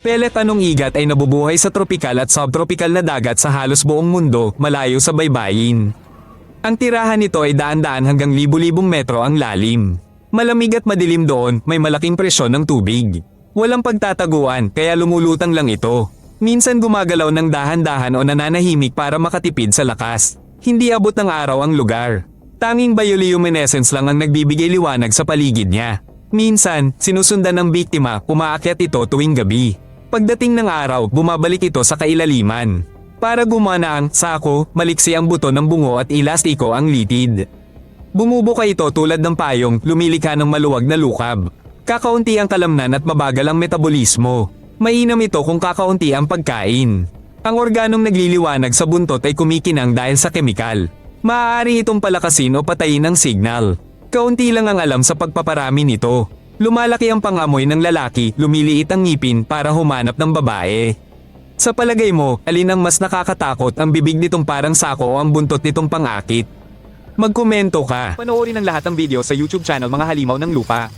Pellet anong igat ay nabubuhay sa tropikal at subtropical na dagat sa halos buong mundo, malayo sa baybayin. Ang tirahan nito ay daan-daan hanggang libu-libong metro ang lalim. Malamig at madilim doon, may malaking presyon ng tubig. Walang pagtataguan, kaya lumulutang lang ito. Minsan gumagalaw ng dahan-dahan o nananahimik para makatipid sa lakas. Hindi abot ng araw ang lugar. Tanging bioluminescence lang ang nagbibigay liwanag sa paligid niya. Minsan, sinusundan ng biktima, umaakyat ito tuwing gabi. Pagdating ng araw, bumabalik ito sa kailaliman. Para gumana ang sako, maliksi ang buto ng bungo at elastiko ang litid. Bumubuka ito tulad ng payong, lumilikha ng maluwag na lukab. Kakaunti ang kalamnan at mabagal ang metabolismo. Mainam ito kung kakaunti ang pagkain. Ang organong nagliliwanag sa buntot ay kumikinang dahil sa kemikal. Maaari itong palakasin o patayin ang signal. Kaunti lang ang alam sa pagpaparami nito. Lumalaki ang pangamoy ng lalaki, lumiliit ang ngipin para humanap ng babae. Sa palagay mo, alin ang mas nakakatakot, ang bibig nitong parang sako o ang buntot nitong pangakit? Magkomento ka. Panoorin ang lahat ng video sa YouTube channel Mga Halimaw ng Lupa.